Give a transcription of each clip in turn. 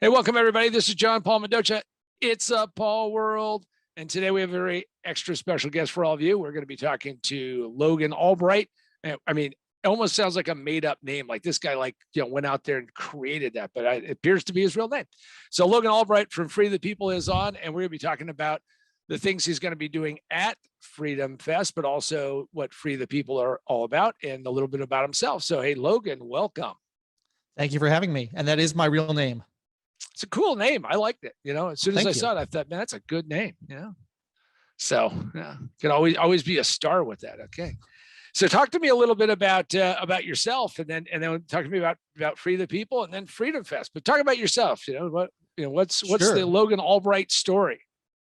Hey, welcome everybody. This is John Paul Mendoza. It's a Paul World. And today we have a very extra special guest for all of you. We're going to be talking to Logan Albright. I mean, it almost sounds like a made up name. Like this guy, went out there and created that, but it appears to be his real name. So Logan Albright from Free the People is on, and we're going to be talking about the things he's going to be doing at FreedomFest, but also what Free the People are all about and a little bit about himself. So, hey, Logan, welcome. Thank you for having me. And that is my real name. It's a cool name. I liked it. As soon as I saw it, I thought, man, that's a good name. So yeah, can always be a star with that. Okay. So talk to me a little bit about yourself, and then talk to me about Free the People and then Freedom Fest. But talk about yourself. What's the Logan Albright story?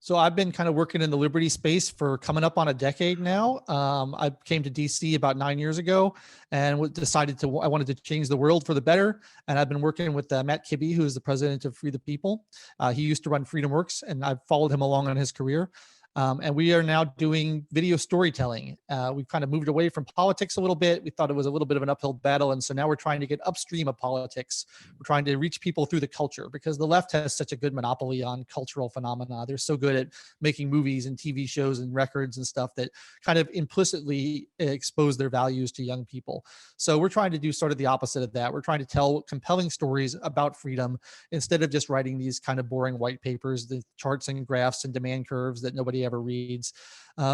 So I've been kind of working in the liberty space for coming up on a decade now. I came to DC about 9 years ago and decided I wanted to change the world for the better. And I've been working with Matt Kibbe, who is the president of Free the People. He used to run FreedomWorks, and I've followed him along on his career. And we are now doing video storytelling. We've kind of moved away from politics a little bit. We thought it was a little bit of an uphill battle. And so now we're trying to get upstream of politics. We're trying to reach people through the culture, because the left has such a good monopoly on cultural phenomena. They're so good at making movies and TV shows and records and stuff that kind of implicitly expose their values to young people. So we're trying to do sort of the opposite of that. We're trying to tell compelling stories about freedom instead of just writing these kind of boring white papers, the charts and graphs and demand curves that nobody ever reads.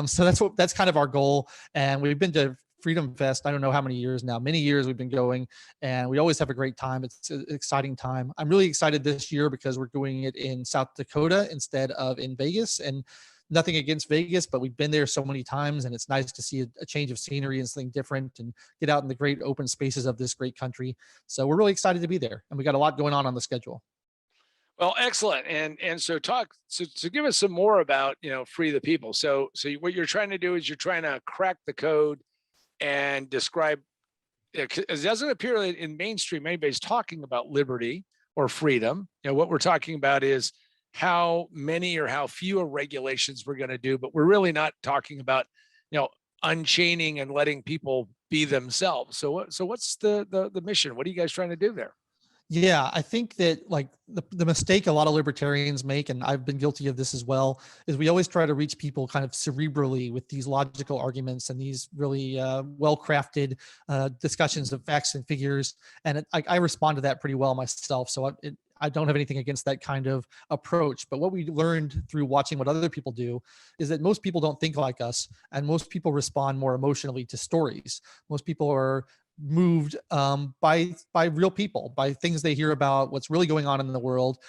So that's kind of our goal. And we've been to Freedom Fest, I don't know how many years now, many years we've been going, and we always have a great time. It's an exciting time. I'm really excited this year because we're doing it in South Dakota instead of in Vegas. And nothing against Vegas, but we've been there so many times, and it's nice to see a change of scenery and something different and get out in the great open spaces of this great country. So we're really excited to be there, and we got a lot going on the schedule. Well, excellent. And so give us some more about, Free the People. So what you're trying to do is you're trying to crack the code and describe, it doesn't appear that in mainstream anybody's talking about liberty or freedom. What we're talking about is how many or how few regulations we're going to do, but we're really not talking about, unchaining and letting people be themselves. So what's the mission? What are you guys trying to do there? Yeah, I think that like the mistake a lot of libertarians make, and I've been guilty of this as well, is we always try to reach people kind of cerebrally with these logical arguments and these really well-crafted discussions of facts and figures. And I respond to that pretty well myself. So I don't have anything against that kind of approach. But what we learned through watching what other people do is that most people don't think like us, and most people respond more emotionally to stories. Most people are moved by real people, by things they hear about what's really going on in the world.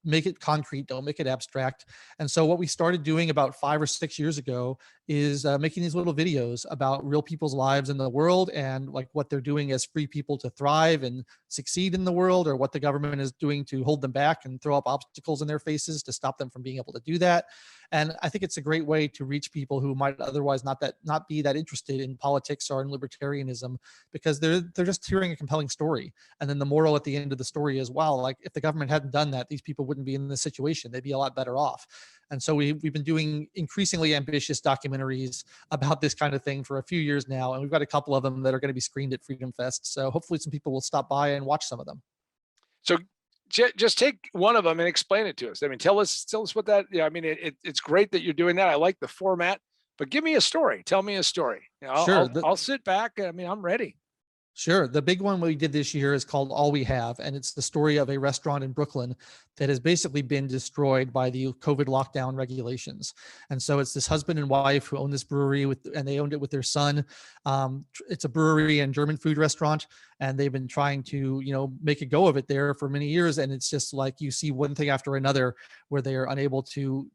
Make it concrete, don't make it abstract. And so what we started doing about 5 or 6 years ago is making these little videos about real people's lives in the world, and like what they're doing as free people to thrive and succeed in the world, or what the government is doing to hold them back and throw up obstacles in their faces to stop them from being able to do that. And I think it's a great way to reach people who might otherwise not be that interested in politics or in libertarianism, because they're just hearing a compelling story. And then the moral at the end of the story is, wow, like if the government hadn't done that, these people wouldn't be in this situation. They'd be a lot better off. And so we've been doing increasingly ambitious documentaries about this kind of thing for a few years now. And we've got a couple of them that are going to be screened at Freedom Fest. So hopefully some people will stop by and watch some of them. So just take one of them and explain it to us. I mean, tell us what that, it's great that you're doing that. I like the format, but give me a story. Tell me a story. Sure. I'll sit back. I'm ready. Sure. The big one we did this year is called All We Have, and it's the story of a restaurant in Brooklyn that has basically been destroyed by the COVID lockdown regulations. And so it's this husband and wife who own this brewery and they owned it with their son. It's a brewery and German food restaurant, and they've been trying to, make a go of it there for many years. And it's just like you see one thing after another where they are unable to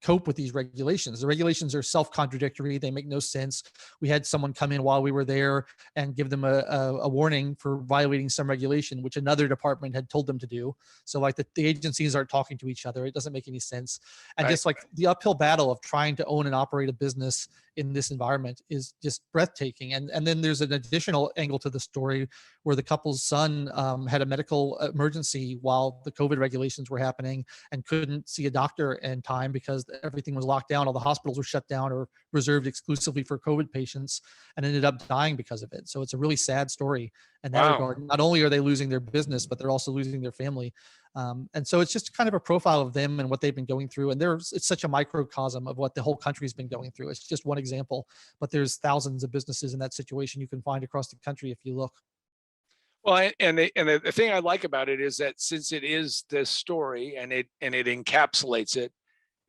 cope with these regulations. The regulations are self-contradictory. They make no sense. We had someone come in while we were there and give them a warning for violating some regulation, which another department had told them to do. So like the agencies aren't talking to each other. It doesn't make any sense. And Right. Just like the uphill battle of trying to own and operate a business in this environment is just breathtaking. And then there's an additional angle to the story where the couple's son had a medical emergency while the COVID regulations were happening and couldn't see a doctor in time because everything was locked down. All the hospitals were shut down or reserved exclusively for COVID patients, and ended up dying because of it. So it's a really sad story in that regard. Not only are they losing their business, but they're also losing their family. And so it's just kind of a profile of them and what they've been going through. And it's such a microcosm of what the whole country's been going through. It's just one example, but there's thousands of businesses in that situation you can find across the country if you look. Well, the thing I like about it is that since it is this story and it encapsulates it,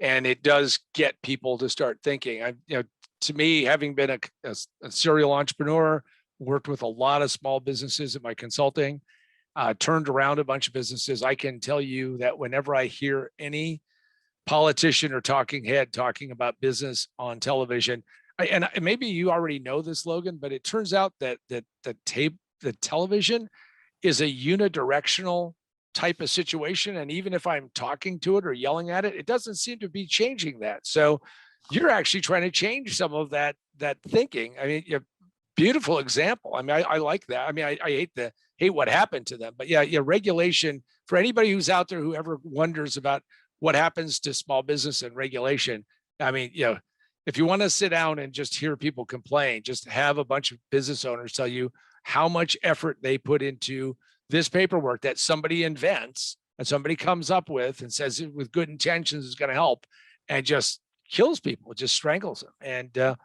and it does get people to start thinking. To me, having been a serial entrepreneur, worked with a lot of small businesses in my consulting, turned around a bunch of businesses. I can tell you that whenever I hear any politician or talking head talking about business on television, and maybe you already know this, Logan, but it turns out that the television is a unidirectional type of situation. And even if I'm talking to it or yelling at it, it doesn't seem to be changing that. So you're actually trying to change some of that thinking. I mean, beautiful example. I mean, I like that. I mean, I hate what happened to them, but yeah, regulation for anybody who's out there who ever wonders about what happens to small business and regulation. I mean, if you want to sit down and just hear people complain, just have a bunch of business owners tell you how much effort they put into this paperwork that somebody invents and somebody comes up with and says with good intentions is going to help, and just kills people, just strangles them. And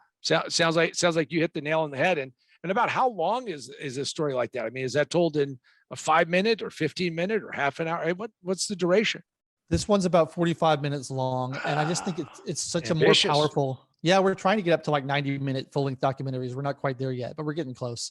sounds like you hit the nail on the head. And about how long is a story like that? I mean, is that told in a 5-minute or 15-minute or half an hour? What's the duration? This one's about 45 minutes long, and I just think it's such Ambitious. a more powerful. Yeah, we're trying to get up to like 90-minute full-length documentaries. We're not quite there yet, but we're getting close.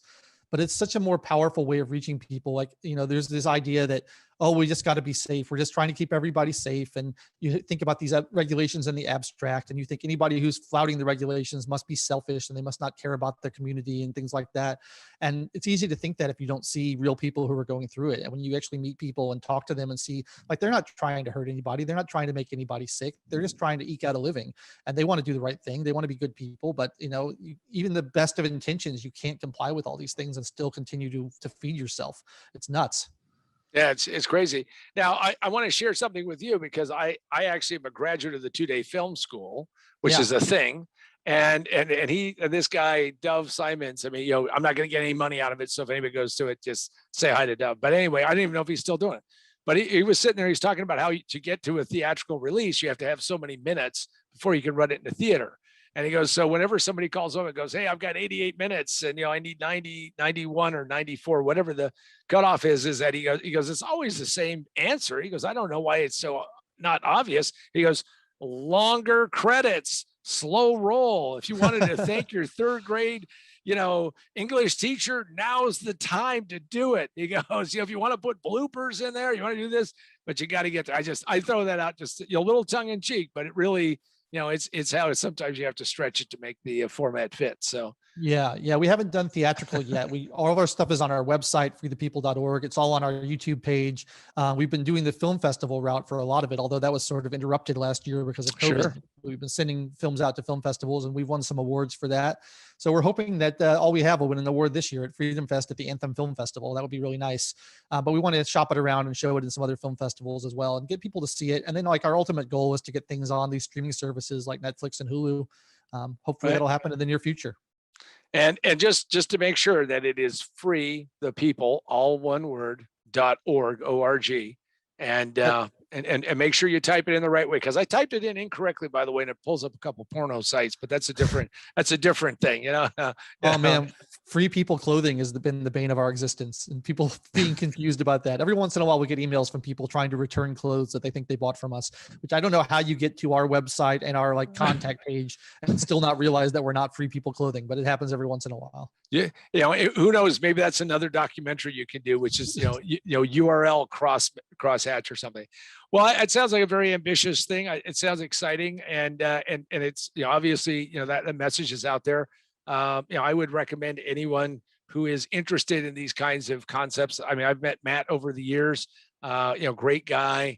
But it's such a more powerful way of reaching people. Like, there's this idea that, oh, we just got to be safe. We're just trying to keep everybody safe. And you think about these regulations in the abstract, and you think anybody who's flouting the regulations must be selfish and they must not care about the community and things like that. And it's easy to think that if you don't see real people who are going through it. And when you actually meet people and talk to them and see, like, they're not trying to hurt anybody. They're not trying to make anybody sick. They're just trying to eke out a living, and they want to do the right thing. They want to be good people. But, even the best of intentions, you can't comply with all these things and still continue to feed yourself. It's nuts. Yeah, it's crazy. Now, I want to share something with you because I actually am a graduate of the 2-day film school, which is a thing. And this guy, Dove Simons, I mean, I'm not going to get any money out of it. So if anybody goes to it, just say hi to Dove. But anyway, I didn't even know if he's still doing it. But he was sitting there, he's talking about how to get to a theatrical release, you have to have so many minutes before you can run it in the theater. And he goes, so whenever somebody calls home and goes, hey, I've got 88 minutes and, I need 90, 91 or 94, whatever the cutoff is that he goes, it's always the same answer. He goes, I don't know why it's so not obvious. He goes, longer credits, slow roll. If you wanted to thank your third grade, English teacher, now's the time to do it. He goes, if you want to put bloopers in there, you want to do this, but you got to get there. I throw that out just, a little tongue in cheek, but it really, it's how sometimes you have to stretch it to make the format fit. So yeah, we haven't done theatrical yet. All of our stuff is on our website, freethepeople.org. It's all on our YouTube page. We've been doing the film festival route for a lot of it, although that was sort of interrupted last year because of COVID. Sure. We've been sending films out to film festivals, and we've won some awards for that. So we're hoping that all we have will win an award this year at Freedom Fest at the Anthem Film Festival. That would be really nice. But we want to shop it around and show it in some other film festivals as well and get people to see it. And then, like, our ultimate goal is to get things on these streaming services like Netflix and Hulu. Hopefully that'll happen in the near future. And just to make sure that it is free, the people, all one word, .org, O-R-G. And make sure you type it in the right way, because I typed it in incorrectly, by the way, and it pulls up a couple porno sites, but that's a different thing, Oh man, Free People Clothing has been the bane of our existence, and people being confused about that. Every once in a while, we get emails from people trying to return clothes that they think they bought from us, which I don't know how you get to our website and our contact page and still not realize that we're not Free People Clothing, but it happens every once in a while. Yeah, who knows? Maybe that's another documentary you can do, which is URL crosshatch or something. Well, it sounds like a very ambitious thing. It sounds exciting, and it's obviously that message is out there. I would recommend anyone who is interested in these kinds of concepts. I mean, I've met Matt over the years. Great guy.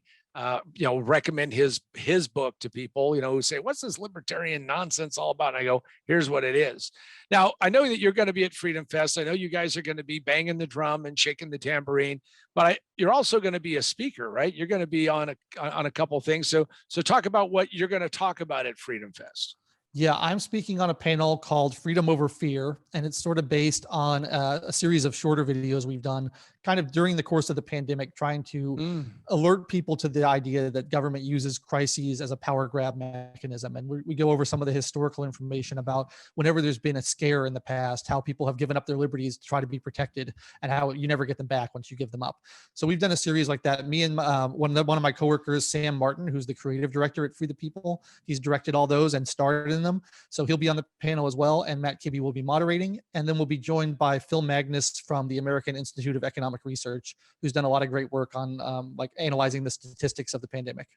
Recommend his book to people, who say, what's this libertarian nonsense all about? And I go, here's what it is. Now, I know that you're going to be at Freedom Fest. I know you guys are going to be banging the drum and shaking the tambourine, but you're also going to be a speaker, right? You're going to be on a couple of things. So talk about what you're going to talk about at Freedom Fest. Yeah, I'm speaking on a panel called Freedom Over Fear, and it's sort of based on a series of shorter videos we've done kind of during the course of the pandemic, trying to Mm. alert people to the idea that government uses crises as a power grab mechanism. And we go over some of the historical information about whenever there's been a scare in the past, how people have given up their liberties to try to be protected, and how you never get them back once you give them up. So we've done a series like that. Me and one of my coworkers, Sam Martin, who's the creative director at Free the People, he's directed all those and starred in them. So he'll be on the panel as well. And Matt Kibbe will be moderating. And then we'll be joined by Phil Magnus from the American Institute of Economic Research, who's done a lot of great work on like analyzing the statistics of the pandemic.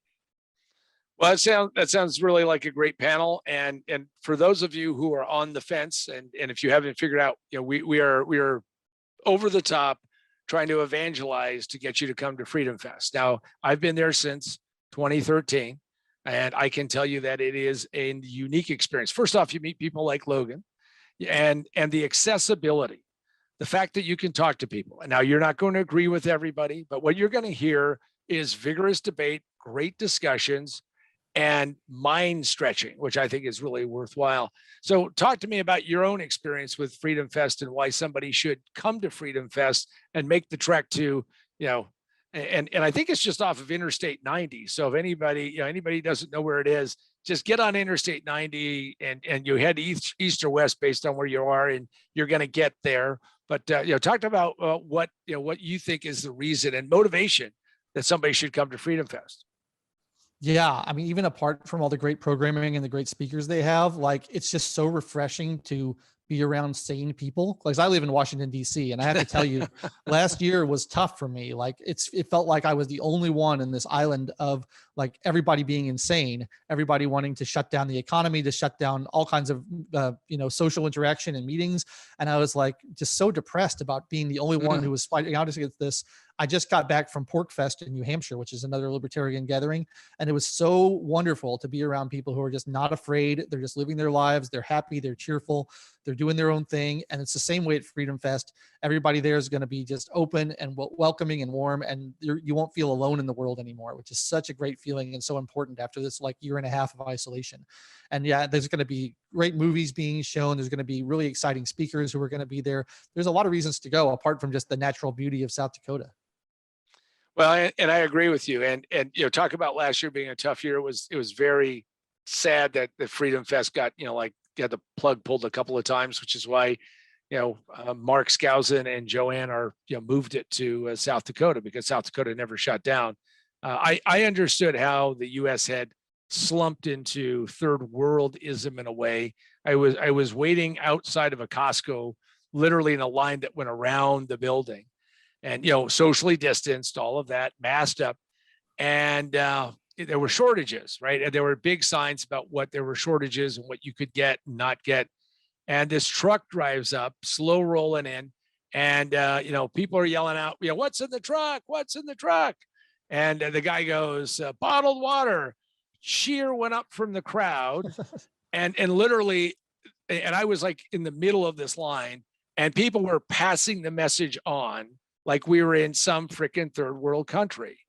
Well, that sounds really like a great panel. And for those of you who are on the fence, and if you haven't figured out, we are over the top trying to evangelize to get you to come to FreedomFest. Now, I've been there since 2013, and I can tell you that it is a unique experience. First off, you meet people like Logan, and the accessibility, the fact that you can talk to people. And now, you're not going to agree with everybody, but what you're going to hear is vigorous debate, great discussions, and mind stretching, which I think is really worthwhile. So talk to me about your own experience with Freedom Fest and why somebody should come to Freedom Fest and make the trek to, and I think it's just off of Interstate 90. So if anybody doesn't know where it is, just get on Interstate 90 and you head east or west based on where you are, and you're going to get there. But talk about what you think is the reason and motivation that somebody should come to Freedom Fest. Yeah, I mean, even apart from all the great programming and the great speakers they have, like, it's just so refreshing to be around sane people. Like, I live in Washington, D.C., and I have to tell you, last year was tough for me. Like, it felt like I was the only one in this island of like everybody being insane, everybody wanting to shut down the economy, to shut down all kinds of social interaction and meetings. And I was like just so depressed about being the only one who was fighting out against this. I just got back from Pork Fest in New Hampshire, which is another libertarian gathering. And it was so wonderful to be around people who are just not afraid. They're just living their lives. They're happy. They're cheerful. They're doing their own thing. And it's the same way at Freedom Fest. Everybody there is going to be just open and welcoming and warm. And you won't feel alone in the world anymore, which is such a great feeling and so important after this like year and a half of isolation. And yeah, there's going to be great movies being shown. There's going to be really exciting speakers who are going to be there. There's a lot of reasons to go apart from just the natural beauty of South Dakota. Well, and I agree with you. And talk about last year being a tough year. It was very sad that the Freedom Fest got got the plug pulled a couple of times, which is why Mark Skousen and Joanne are moved it to South Dakota, because South Dakota never shut down. I understood how the U.S. had slumped into third worldism in a way. I was waiting outside of a Costco, literally in a line that went around the building. And, socially distanced, all of that, masked up. And there were shortages, right? And there were big signs about what there were shortages and what you could get and not get. And this truck drives up, slow rolling in. And, people are yelling out, what's in the truck? What's in the truck? And the guy goes, bottled water. Cheer went up from the crowd. and literally, and I was like in the middle of this line, and people were passing the message on like we were in some freaking third world country.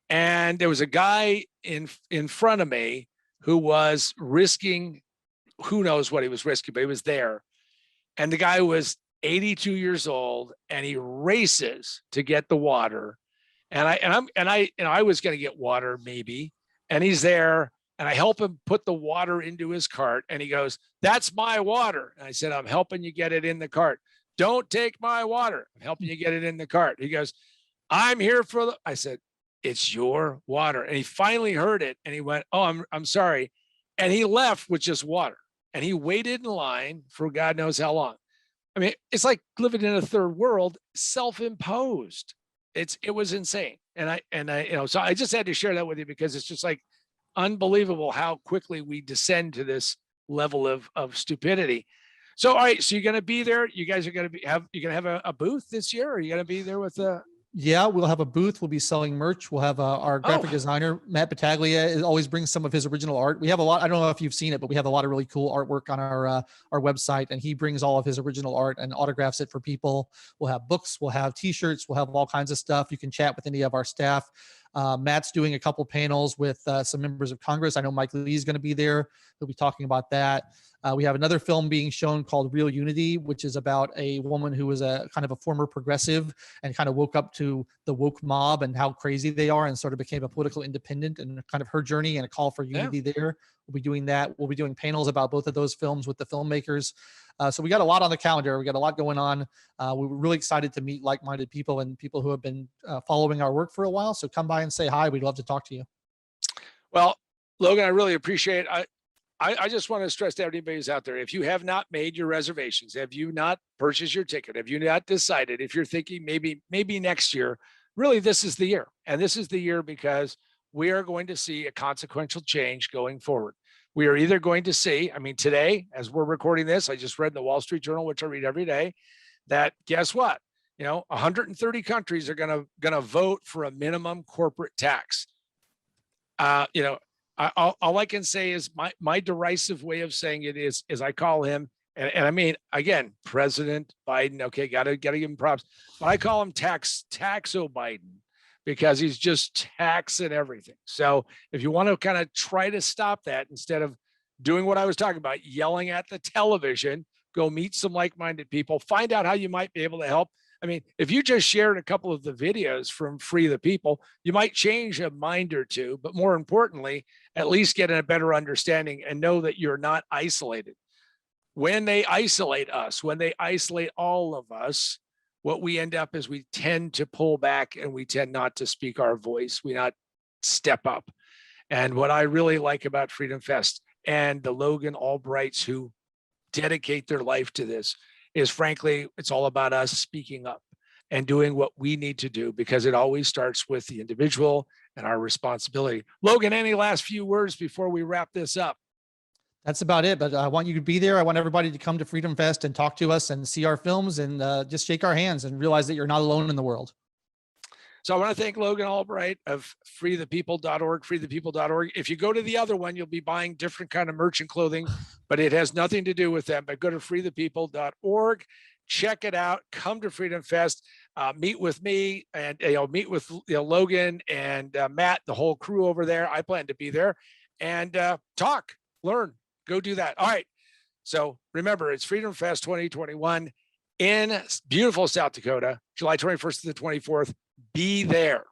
And there was a guy in front of me who was risking, who knows what he was risking, but he was there. And the guy was 82 years old, and he races to get the water. And I was going to get water maybe. And he's there, and I help him put the water into his cart. And he goes, "That's my water." And I said, "I'm helping you get it in the cart." "Don't take my water. I'm helping you get it in the cart." He goes, "I'm here for the," I said, "It's your water." And he finally heard it, and he went, "Oh, I'm sorry." And he left with just water, and he waited in line for God knows how long. I mean, it's like living in a third world, self-imposed. It was insane. And I so I just had to share that with you, because it's just like unbelievable how quickly we descend to this level of stupidity. So, all right. So you're going to be there. You guys are going to you're going to have a booth this year? Or are you going to be there with Yeah, we'll have a booth. We'll be selling merch. We'll have our graphic designer, Matt Battaglia, always brings some of his original art. We have a lot. I don't know if you've seen it, but we have a lot of really cool artwork on our website, and he brings all of his original art and autographs it for people. We'll have books. We'll have T-shirts. We'll have all kinds of stuff. You can chat with any of our staff. Matt's doing a couple panels with some members of Congress. I know Mike Lee is going to be there. He'll be talking about that. We have another film being shown called Real Unity, which is about a woman who was a kind of a former progressive and kind of woke up to the woke mob and how crazy they are and sort of became a political independent, and kind of her journey and a call for unity there. We'll be doing that. We'll be doing panels about both of those films with the filmmakers. So we got a lot on the calendar. We got a lot going on. We were really excited to meet like-minded people and people who have been following our work for a while. So come by and say hi. We'd love to talk to you. Well, Logan, I really appreciate it. I just want to stress to everybody who's out there, if you have not made your reservations, have you not purchased your ticket, have you not decided, if you're thinking maybe next year, really this is the year. And this is the year because we are going to see a consequential change going forward. We are either going to see, I mean, today, as we're recording this, I just read in the Wall Street Journal, which I read every day, that guess what? 130 countries are going to vote for a minimum corporate tax. All I can say is my derisive way of saying it is I call him, and I mean, again, President Biden, okay, gotta give him props, but I call him Taxo Biden, because he's just taxing everything. So if you want to kind of try to stop that, instead of doing what I was talking about, yelling at the television, go meet some like-minded people, find out how you might be able to help. I mean, if you just shared a couple of the videos from Free the People, you might change a mind or two, but more importantly, at least get a better understanding and know that you're not isolated. When they isolate us, when they isolate all of us, what we end up is we tend to pull back and we tend not to speak our voice. We not step up. And what I really like about Freedom Fest and the Logan Albrights who dedicate their life to this is, frankly, it's all about us speaking up and doing what we need to do, because it always starts with the individual and our responsibility. Logan, any last few words before we wrap this up? That's about it. But I want you to be there. I want everybody to come to Freedom Fest and talk to us and see our films and just shake our hands and realize that you're not alone in the world. So I want to thank Logan Albright of freethepeople.org, freethepeople.org. If you go to the other one, you'll be buying different kind of merch and clothing, but it has nothing to do with them. But go to freethepeople.org, check it out, come to Freedom Fest, meet with me, and meet with Logan and Matt, the whole crew over there. I plan to be there and talk, learn, go do that. All right. So remember, it's Freedom Fest 2021 in beautiful South Dakota, July 21st to the 24th. Be there.